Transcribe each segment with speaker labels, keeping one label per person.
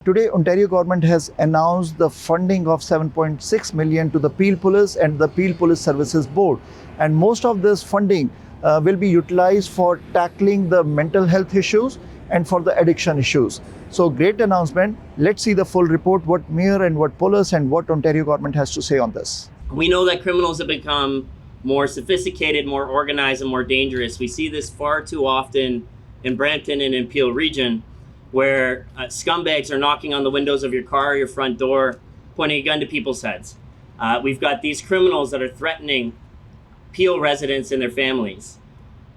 Speaker 1: Today, Ontario government has announced the funding of 7.6 million to the Peel Police and the Peel Police Services Board. And most of this funding will be utilized for tackling the mental health issues and for the addiction issues. So great announcement. Let's see the full report, what Mayor and what Police and what Ontario government has to say on this.
Speaker 2: We know that criminals have become more sophisticated, more organized, and more dangerous. We see this far too often in Brampton and in Peel Region, where scumbags are knocking on the windows of your car, your front door, pointing a gun to people's heads. We've got these criminals that are threatening Peel residents and their families.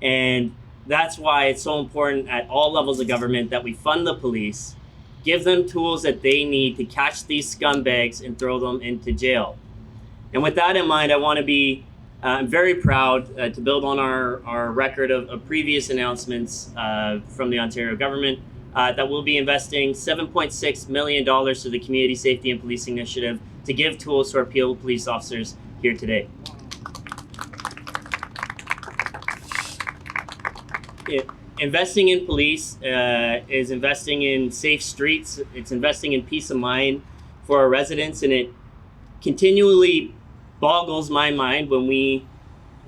Speaker 2: And that's why it's so important at all levels of government that we fund the police, give them tools that they need to catch these scumbags and throw them into jail. And with that in mind, I want to be I'm very proud to build on our record of previous announcements from the Ontario government that we'll be investing $7.6 million to the Community Safety and Policing Initiative to give tools to our Peel police officers here today. Investing in police is investing in safe streets. It's investing in peace of mind for our residents, and it continually boggles my mind when we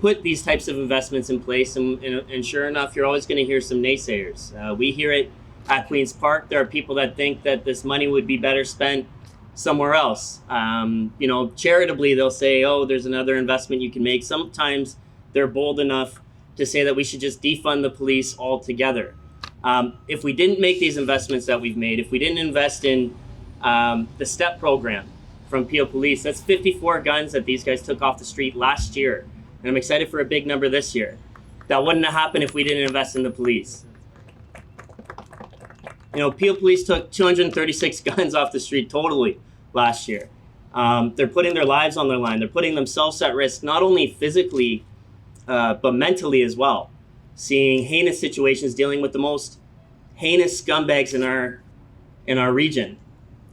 Speaker 2: put these types of investments in place. And sure enough, you're always going to hear some naysayers. We hear it at Queen's Park. There are people that think that this money would be better spent somewhere else. Charitably, they'll say, oh, there's another investment you can make. Sometimes they're bold enough to say that we should just defund the police altogether. If we didn't make these investments that we've made, if we didn't invest in the STEP program from Peel Police, that's 54 guns that these guys took off the street last year. And I'm excited for a big number this year. That wouldn't have happened if we didn't invest in the police. Peel Police took 236 guns off the street totally last year. They're putting their lives on the line. They're putting themselves at risk, not only physically, but mentally as well. Seeing heinous situations, dealing with the most heinous scumbags in our region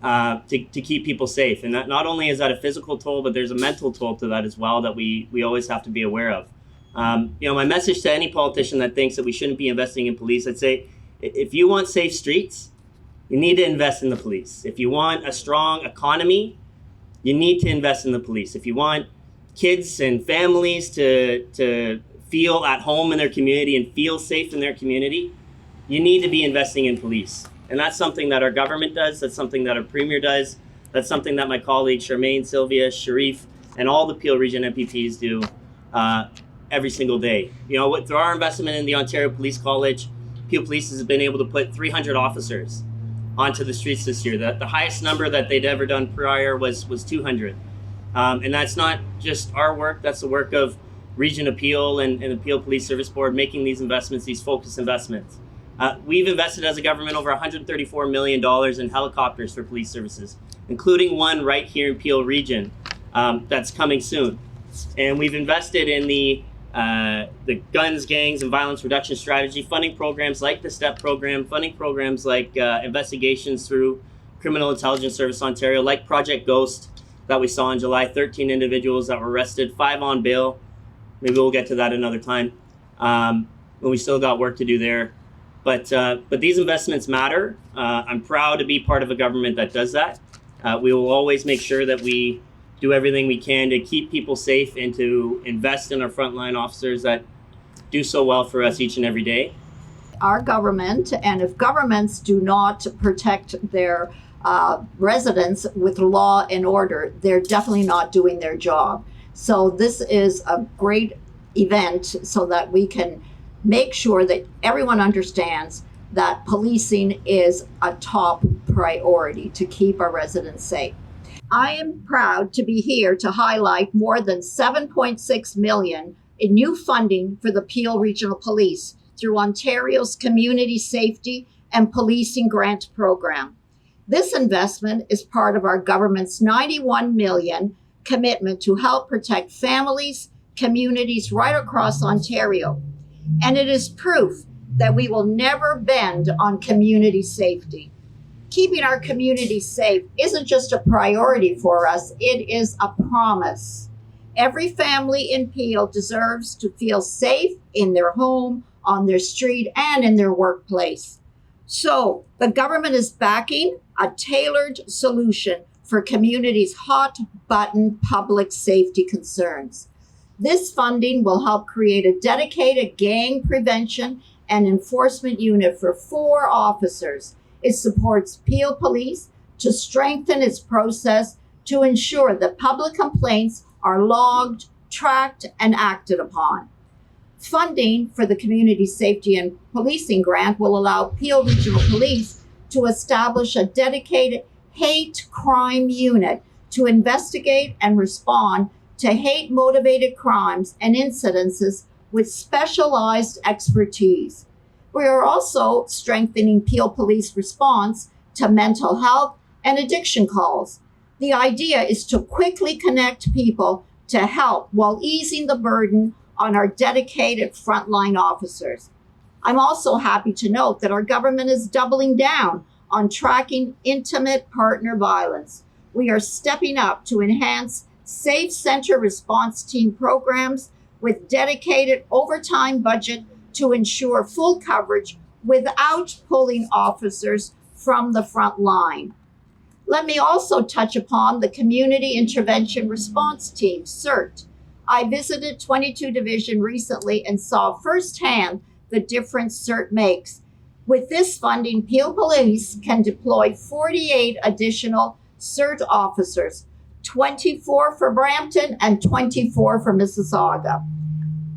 Speaker 2: to keep people safe. And that not only is that a physical toll, but there's a mental toll to that as well that we always have to be aware of. My message to any politician that thinks that we shouldn't be investing in police, I'd say, if you want safe streets, you need to invest in the police. If you want a strong economy, you need to invest in the police. If you want kids and families to feel at home in their community and feel safe in their community, you need to be investing in police. And that's something that our government does. That's something that our Premier does. That's something that my colleagues Charmaine, Sylvia, Sharif, and all the Peel Region MPPs do every single day. Through our investment in the Ontario Police College, Peel Police has been able to put 300 officers onto the streets this year. The highest number that they'd ever done prior was 200. And that's not just our work, that's the work of Region of Peel and the Peel Police Service Board making these investments, these focused investments. We've invested as a government over $134 million in helicopters for police services, including one right here in Peel Region that's coming soon. And we've invested in the guns, gangs, and violence reduction strategy, funding programs like the STEP program, funding programs like investigations through Criminal Intelligence Service Ontario, like Project Ghost that we saw in July, 13 individuals that were arrested, 5 on bail. Maybe we'll get to that another time. But we still got work to do there. But these investments matter. I'm proud to be part of a government that does that. We will always make sure that we do everything we can to keep people safe and to invest in our frontline officers that do so well for us each and every day.
Speaker 3: Our government, and if governments do not protect their residents with law and order, they're definitely not doing their job. So this is a great event so that we can make sure that everyone understands that policing is a top priority to keep our residents safe. I am proud to be here to highlight more than $7.6 million in new funding for the Peel Regional Police through Ontario's Community Safety and Policing Grant Program. This investment is part of our government's $91 million commitment to help protect families, communities right across Ontario. And it is proof that we will never bend on community safety. Keeping our community safe isn't just a priority for us, it is a promise. Every family in Peel deserves to feel safe in their home, on their street, and in their workplace. So the government is backing a tailored solution for communities' hot-button public safety concerns. This funding will help create a dedicated gang prevention and enforcement unit for 4 officers. It supports Peel Police to strengthen its process to ensure that public complaints are logged, tracked, and acted upon. Funding for the Community Safety and Policing Grant will allow Peel Regional Police to establish a dedicated hate crime unit to investigate and respond to hate-motivated crimes and incidences with specialized expertise. We are also strengthening Peel Police response to mental health and addiction calls. The idea is to quickly connect people to help while easing the burden on our dedicated frontline officers. I'm also happy to note that our government is doubling down on tracking intimate partner violence. We are stepping up to enhance Safe Center response team programs with dedicated overtime budget to ensure full coverage without pulling officers from the front line. Let me also touch upon the Community Intervention Response Team, CIRT. I visited 22 Division recently and saw firsthand the difference CIRT makes. With this funding, Peel Police can deploy 48 additional CIRT officers, 24 for Brampton and 24 for Mississauga.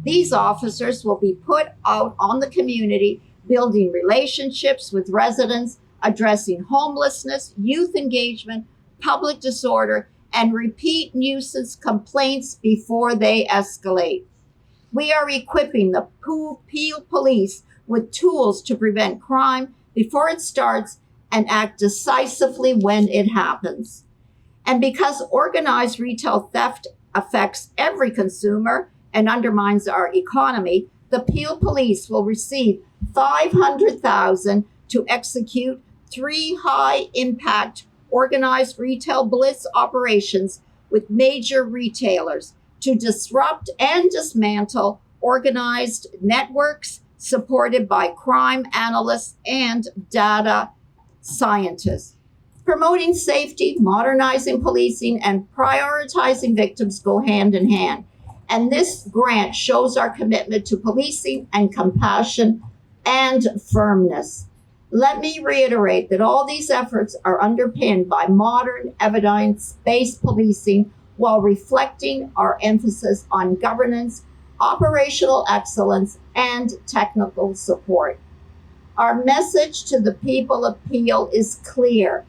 Speaker 3: These officers will be put out on the community, building relationships with residents, addressing homelessness, youth engagement, public disorder, and repeat nuisance complaints before they escalate. We are equipping the Peel Police with tools to prevent crime before it starts and act decisively when it happens. And because organized retail theft affects every consumer and undermines our economy, the Peel Police will receive $500,000 to execute 3 high-impact organized retail blitz operations with major retailers to disrupt and dismantle organized networks supported by crime analysts and data scientists. Promoting safety, modernizing policing, and prioritizing victims go hand in hand. And this grant shows our commitment to policing and compassion and firmness. Let me reiterate that all these efforts are underpinned by modern evidence-based policing while reflecting our emphasis on governance, operational excellence, and technical support. Our message to the people of Peel is clear.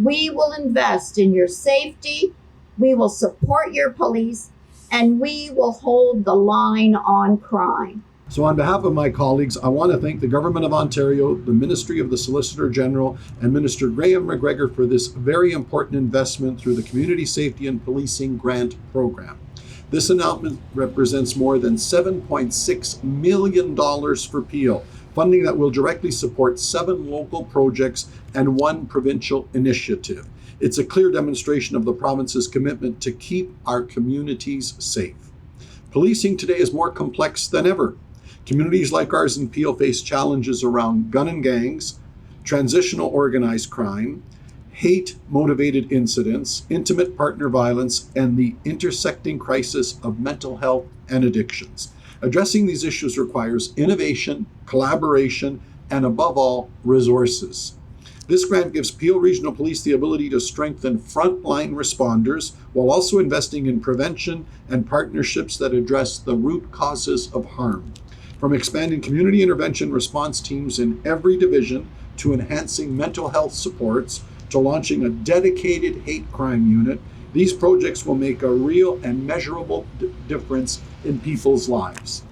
Speaker 3: We will invest in your safety, we will support your police, and we will hold the line on crime.
Speaker 4: So on behalf of my colleagues, I want to thank the Government of Ontario, the Ministry of the Solicitor General, and Minister Graham McGregor for this very important investment through the Community Safety and Policing Grant Program. This announcement represents more than $7.6 million for Peel, funding that will directly support 7 local projects and 1 provincial initiative. It's a clear demonstration of the province's commitment to keep our communities safe. Policing today is more complex than ever. Communities like ours in Peel face challenges around gun and gangs, transitional organized crime, hate-motivated incidents, intimate partner violence, and the intersecting crisis of mental health and addictions. Addressing these issues requires innovation, collaboration, and above all, resources. This grant gives Peel Regional Police the ability to strengthen frontline responders while also investing in prevention and partnerships that address the root causes of harm. From expanding community intervention response teams in every division to enhancing mental health supports to launching a dedicated hate crime unit, these projects will make a real and measurable difference in people's lives.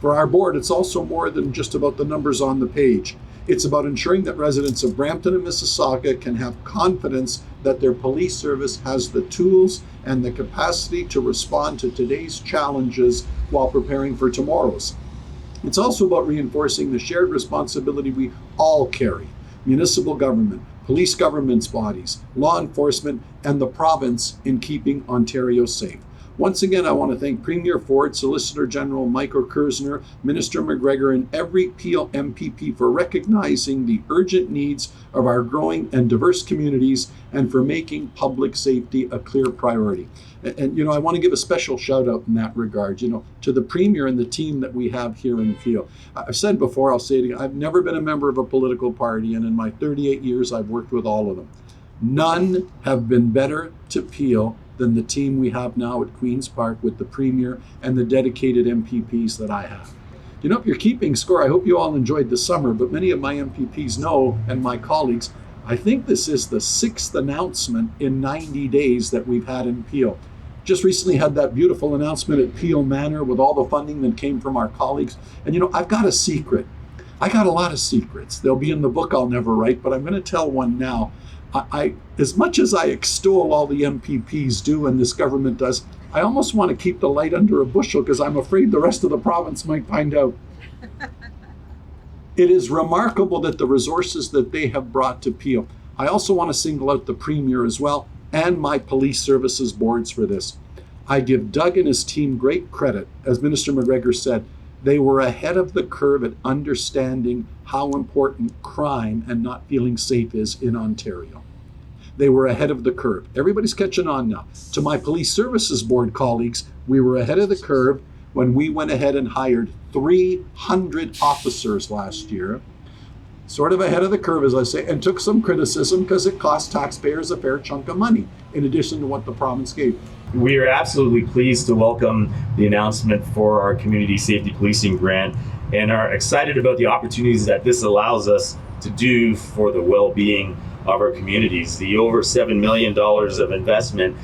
Speaker 4: For our board, it's also more than just about the numbers on the page. It's about ensuring that residents of Brampton and Mississauga can have confidence that their police service has the tools and the capacity to respond to today's challenges while preparing for tomorrow's. It's also about reinforcing the shared responsibility we all carry: municipal government, police government's bodies, law enforcement, and the province in keeping Ontario safe. Once again, I want to thank Premier Ford, Solicitor General Michael Kersner, Minister McGregor, and every Peel MPP for recognizing the urgent needs of our growing and diverse communities and for making public safety a clear priority. And I want to give a special shout out in that regard, to the Premier and the team that we have here in Peel. I've said before, I'll say it again, I've never been a member of a political party, and in my 38 years, I've worked with all of them. None have been better to Peel than the team we have now at Queen's Park with the Premier and the dedicated MPPs that I have. If you're keeping score, I hope you all enjoyed the summer, but many of my MPPs know, and my colleagues, I think this is the 6th announcement in 90 days that we've had in Peel. Just recently had that beautiful announcement at Peel Manor with all the funding that came from our colleagues. And I've got a secret. I got a lot of secrets. They'll be in the book I'll never write, but I'm going to tell one now. I as much as I extol all the MPPs do and this government does, I almost want to keep the light under a bushel because I'm afraid the rest of the province might find out. It is remarkable that the resources that they have brought to Peel. I also want to single out the Premier as well and my police services boards for this. I give Doug and his team great credit. As Minister McGregor said, they were ahead of the curve at understanding how important crime and not feeling safe is in Ontario. They were ahead of the curve. Everybody's catching on now. To my police services board colleagues, we were ahead of the curve when we went ahead and hired 300 officers last year. Sort of ahead of the curve, as I say, and took some criticism because it cost taxpayers a fair chunk of money in addition to what the province gave.
Speaker 5: We are absolutely pleased to welcome the announcement for our community safety policing grant and are excited about the opportunities that this allows us to do for the well-being of our communities. The over $7 million of investment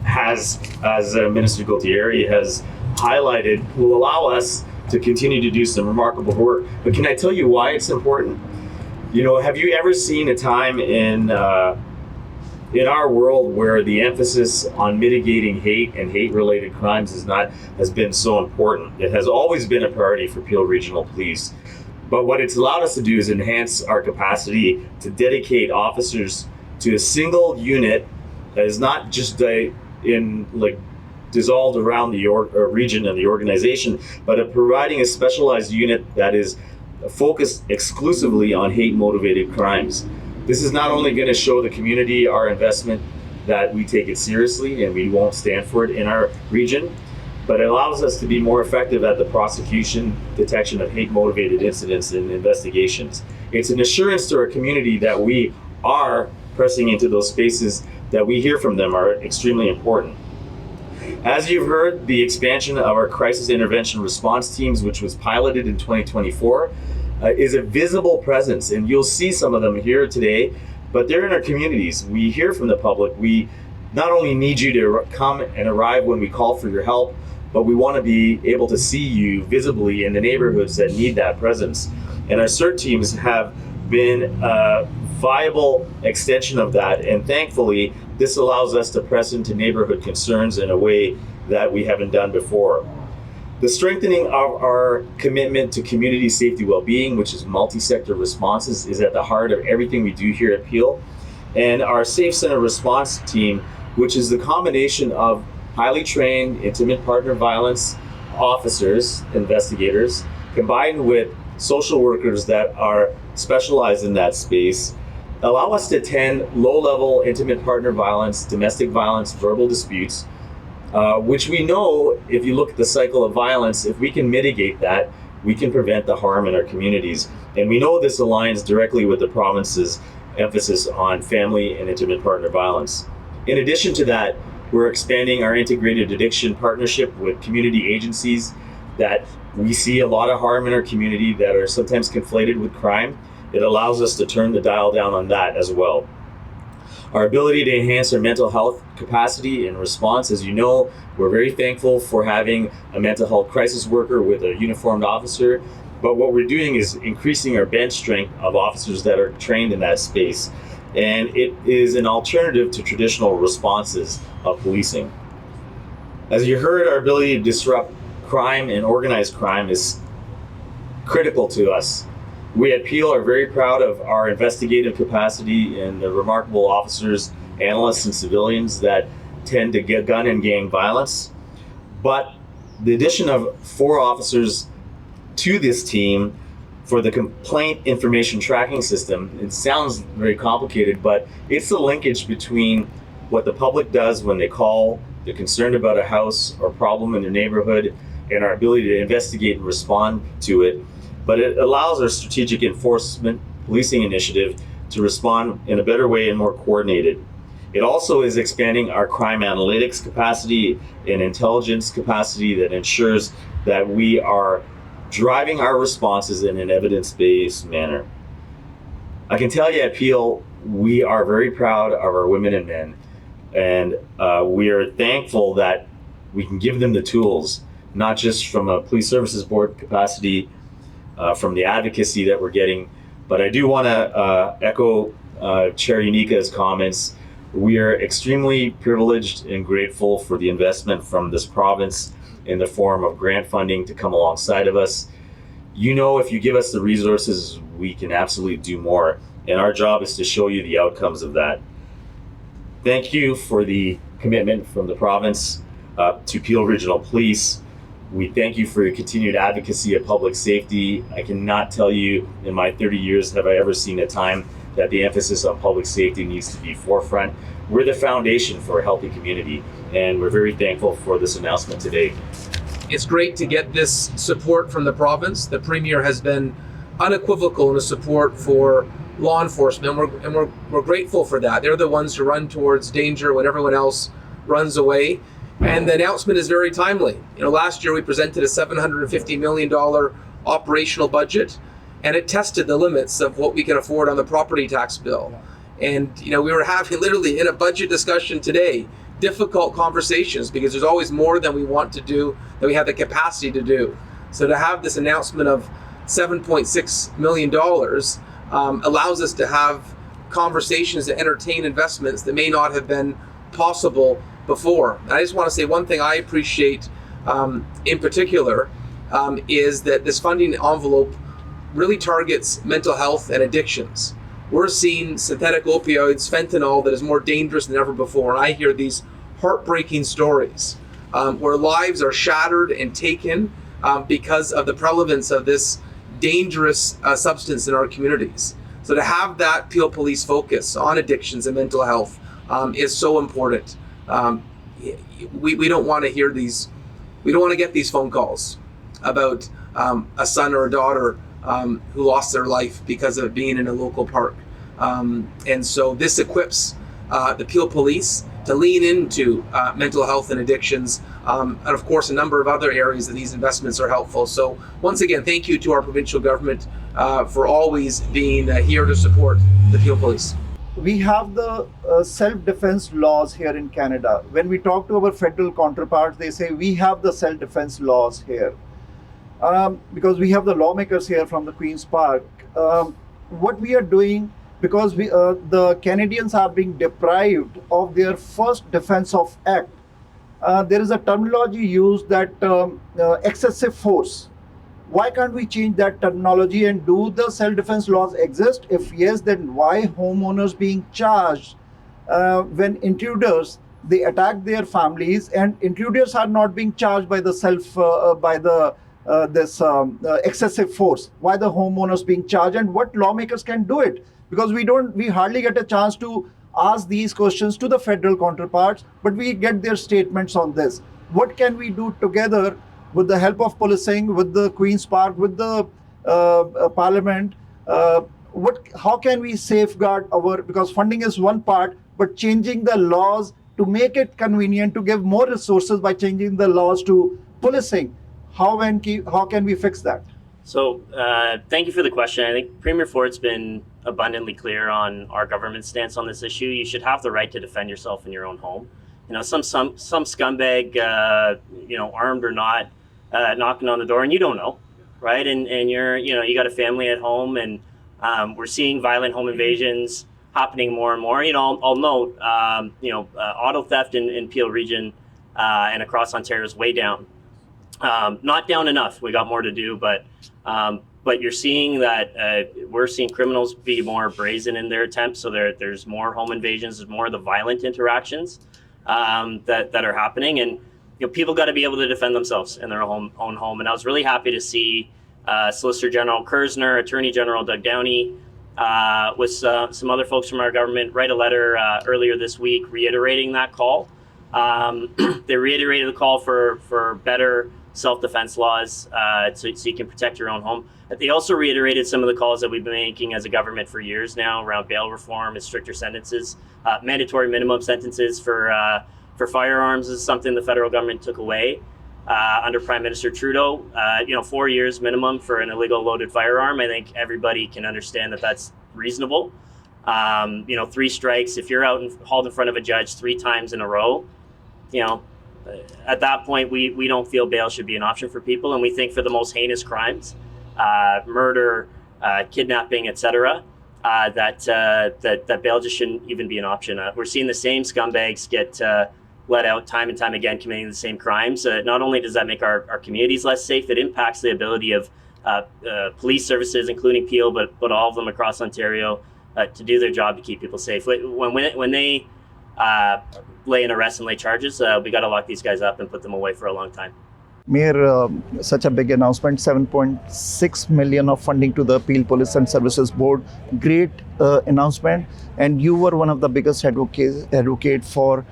Speaker 5: has, as Minister Gaultieri has highlighted, will allow us to continue to do some remarkable work. But can I tell you why it's important? Have you ever seen a time in our world where the emphasis on mitigating hate and hate-related crimes has been so important? It has always been a priority for Peel Regional Police. But what it's allowed us to do is enhance our capacity to officers to a single unit that is not just dissolved around the region and the organization, but providing a specialized unit that is focused exclusively on hate-motivated crimes. This is not only going to show the community our investment that we take it seriously and we won't stand for it in our region, but it allows us to be more effective at the prosecution, detection of hate-motivated incidents and investigations. It's an assurance to our community that we are pressing into those spaces that we hear from them are extremely important. As you've heard, the expansion of our crisis intervention response teams, which was piloted in 2024, is a visible presence, and you'll see some of them here today, but they're in our communities. We hear from the public. We not only need you to come and arrive when we call for your help, but we want to be able to see you visibly in the neighborhoods that need that presence. And our CERT teams have been a viable extension of that, and thankfully, this allows us to press into neighborhood concerns in a way that we haven't done before. The strengthening of our commitment to community safety well-being, which is multi-sector responses, is at the heart of everything we do here at Peel. And our Safe Center response team, which is the combination of highly trained intimate partner violence officers, investigators, combined with social workers that are specialized in that space, allow us to attend low-level intimate partner violence, domestic violence, verbal disputes, which we know, if you look at the cycle of violence, if we can mitigate that, we can prevent the harm in our communities. And we know this aligns directly with the province's emphasis on family and intimate partner violence. In addition to that, we're expanding our integrated addiction partnership with community agencies that we see a lot of harm in our community that are sometimes conflated with crime. It allows us to turn the dial down on that as well. Our ability to enhance our mental health capacity and response, as you know, we're very thankful for having a mental health crisis worker with a uniformed officer, but what we're doing is increasing our bench strength of officers that are trained in that space. And it is an alternative to traditional responses of policing. As you heard, our ability to disrupt crime and organized crime is critical to us. We at Peel are very proud of our investigative capacity and the remarkable officers, analysts, and civilians that tend to get gun and gang violence. But the addition of 4 officers to this team for the complaint information tracking system, it sounds very complicated, but it's the linkage between what the public does when they call, they're concerned about a house or problem in their neighborhood, and our ability to investigate and respond to it. But it allows our strategic enforcement policing initiative to respond in a better way and more coordinated. It also is expanding our crime analytics capacity and intelligence capacity that ensures that we are driving our responses in an evidence-based manner. I can tell you at Peel, we are very proud of our women and men, and we are thankful that we can give them the tools, not just from a police services board capacity, from the advocacy that we're getting, but I do want to echo Chair Unika's comments. We are extremely privileged and grateful for the investment from this province in the form of grant funding to come alongside of us. You know, if you give us the resources, we can absolutely do more, and our job is to show you the outcomes of that. Thank you for the commitment from the province to Peel Regional Police. We thank you for your continued advocacy of public safety. I cannot tell you in my 30 years have I ever seen a time that the emphasis on public safety needs to be forefront. We're the foundation for a healthy community, and we're very thankful for this announcement today.
Speaker 6: It's great to get this support from the province. The Premier has been unequivocal in his support for law enforcement, and we're grateful for that. They're the ones who run towards danger when everyone else runs away. And the announcement is very timely. You know, last year we presented a $750 million operational budget, and it tested the limits of what we can afford on the property tax bill. And, you know, we were having literally in a budget discussion today, difficult conversations because there's always more than we want to do, than we have the capacity to do. So to have this announcement of $7.6 million allows us to have conversations that entertain investments that may not have been possible before. And I just want to say one thing I appreciate in particular is that this funding envelope really targets mental health and addictions. We're seeing synthetic opioids, fentanyl, that is more dangerous than ever before. And I hear these heartbreaking stories where lives are shattered and taken because of the prevalence of this dangerous substance in our communities. So to have that Peel Police focus on addictions and mental health is so important. We don't want to hear these, we don't want to get these phone calls about a son or a daughter who lost their life because of being in a local park. And so this equips the Peel Police to lean into mental health and addictions, and of course a number of other areas that these investments are helpful. So once again, thank you to our provincial government for always being here to support the Peel Police.
Speaker 1: We have the self-defense laws here in Canada. When we talk to our federal counterparts, they say we have the self-defense laws here. Because we have the lawmakers here from the Queen's Park. What we are doing, because the Canadians are being deprived of their first Defense of Act, there is a terminology used that excessive force. Why can't we change that terminology, and do the self-defense laws exist? If yes, then why homeowners being charged when intruders, they attack their families, and intruders are not being charged by the excessive force? Why the homeowners being charged, and what lawmakers can do it? Because we hardly get a chance to ask these questions to the federal counterparts, but we get their statements on this. What can we do together with the help of policing, with the Queen's Park, with the Parliament? How can we safeguard because funding is one part, but changing the laws to make it convenient, to give more resources by changing the laws to policing, how can we fix that?
Speaker 2: So thank you for the question. I think Premier Ford's been abundantly clear on our government's stance on this issue. You should have the right to defend yourself in your own home. You know, some scumbag, armed or not, knocking on the door, and you don't know, right? And you got a family at home, and we're seeing violent home invasions happening more and more. You know, I'll note, auto theft in Peel region and across Ontario is way down. Not down enough. We got more to do, but you're seeing that we're seeing criminals be more brazen in their attempts. So there's more home invasions, there's more of the violent interactions. that are happening, and people got to be able to defend themselves in their own home. And I was really happy to see Solicitor General Kersner, Attorney General Doug Downey, with some other folks from our government write a letter earlier this week reiterating that call. They reiterated the call for better self-defense laws so you can protect your own home. But they also reiterated some of the calls that we've been making as a government for years now around bail reform and stricter sentences. Mandatory minimum sentences for firearms is something the federal government took away under Prime Minister Trudeau. 4 years minimum for an illegal loaded firearm. I think everybody can understand that that's reasonable. 3 strikes, if you're out and hauled in front of a judge 3 times in a row, at that point, we don't feel bail should be an option for people. And we think for the most heinous crimes, murder, kidnapping, etc., that bail just shouldn't even be an option. We're seeing the same scumbags get let out time and time again committing the same crimes. Not only does that make our communities less safe, it impacts the ability of police services, including Peel, but all of them across Ontario, to do their job to keep people safe. When they lay an arrest and lay charges, we got to lock these guys up and put them away for a long time.
Speaker 1: Mayor, such a big announcement, 7.6 million of funding to the Peel Police and Services Board. Great announcement. And you were one of the biggest advocate for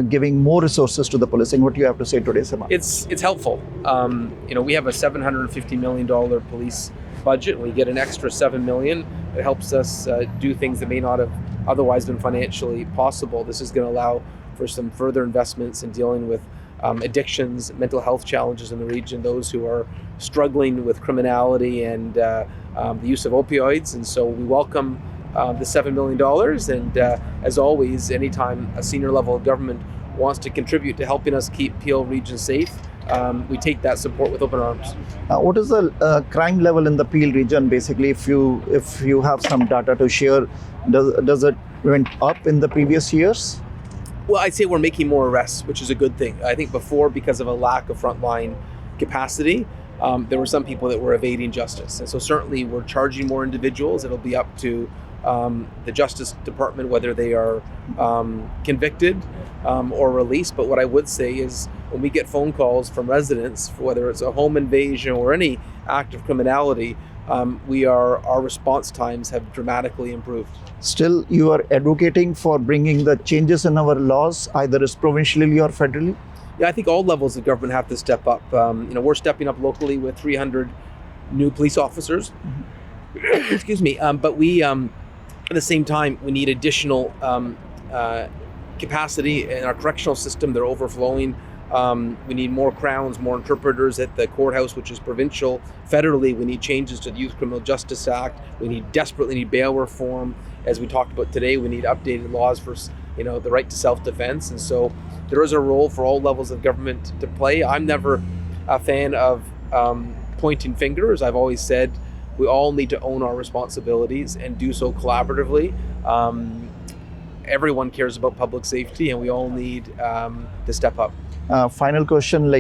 Speaker 1: giving more resources to the policing. What do you have to say today, Sima?
Speaker 6: It's helpful. We have a $750 million police budget. We get an extra $7 million. It helps us do things that may not have otherwise been financially possible. This is going to allow for some further investments in dealing with addictions, mental health challenges in the region, those who are struggling with criminality and the use of opioids. And so we welcome the $7 million. And as always, anytime a senior level of government wants to contribute to helping us keep Peel region safe, we take that support with open arms.
Speaker 1: What is the crime level in the Peel region? Basically, if you have some data to share, does it went up in the previous years?
Speaker 6: Well, I'd say we're making more arrests, which is a good thing. I think before, because of a lack of frontline capacity, there were some people that were evading justice. And so certainly we're charging more individuals. It'll be up to the Justice Department whether they are convicted or released. But what I would say is when we get phone calls from residents, whether it's a home invasion or any act of criminality, our response times have dramatically improved.
Speaker 1: Still, you are advocating for bringing the changes in our laws, either as provincially or federally?
Speaker 6: Yeah, I think all levels of government have to step up. We're stepping up locally with 300 new police officers. Mm-hmm. Excuse me. But we, at the same time, we need additional capacity in our correctional system. They're overflowing. We need more crowns, more interpreters at the courthouse, which is provincial. Federally, we need changes to the Youth Criminal Justice Act. We desperately need bail reform. As we talked about today, we need updated laws for, the right to self-defense. And so there is a role for all levels of government to play. I'm never a fan of pointing fingers. I've always said we all need to own our responsibilities and do so collaboratively. Everyone cares about public safety, and we all need to step up.
Speaker 1: Final question,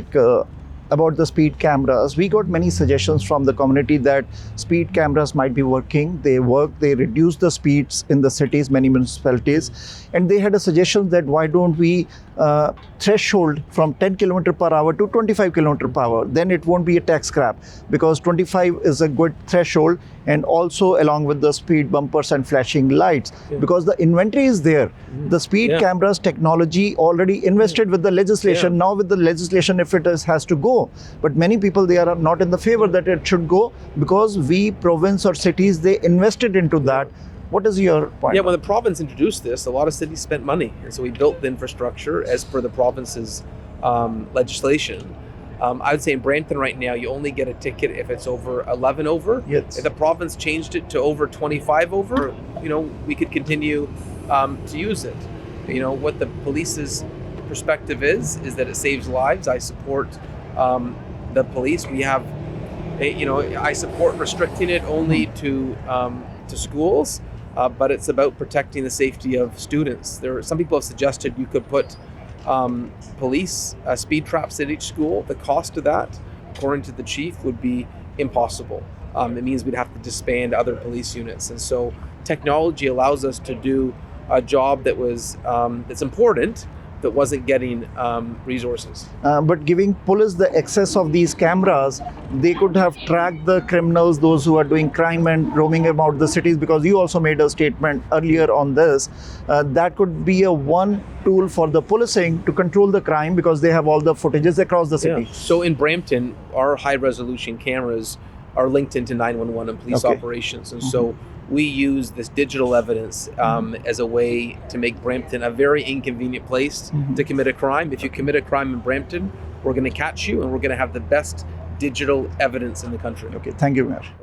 Speaker 1: about the speed cameras. We got many suggestions from the community that speed cameras might be working. They reduce the speeds in the cities, many municipalities. And they had a suggestion that why don't we threshold from 10 km per hour to 25 km per hour. Then it won't be a tax grab, because 25 is a good threshold, and also along with the speed bumpers and flashing lights, because the inventory is there. The speed cameras technology already invested with the legislation. Now with the legislation, if it has to go, but many people, they are not in the favor that it should go, because we province or cities, they invested into that. What is your point?
Speaker 6: Yeah, when the province introduced this, a lot of cities spent money. And so we built the infrastructure as per the province's legislation. I would say in Brampton right now, you only get a ticket if it's over 11 over.
Speaker 1: Yes.
Speaker 6: If the province changed it to over 25 over, we could continue to use it. What the police's perspective is that it saves lives. I support the police. We have, I support restricting it only to schools. But it's about protecting the safety of students. Some people have suggested you could put police speed traps at each school. The cost of that, according to the chief, would be impossible. It means we'd have to disband other police units. And so technology allows us to do a job that's important, that wasn't getting resources.
Speaker 1: But giving police the access of these cameras, they could have tracked the criminals, those who are doing crime and roaming about the cities, because you also made a statement earlier on this. That could be a one tool for the policing to control the crime, because they have all the footages across the city.
Speaker 6: Yeah. So in Brampton, our high resolution cameras are linked into 911 and police
Speaker 1: Okay.
Speaker 6: operations. And so we use this digital evidence as a way to make Brampton a very inconvenient place to commit a crime. If you commit a crime in Brampton, we're going to catch you, and we're going to have the best digital evidence in the country.
Speaker 1: Okay, thank you, Mayor.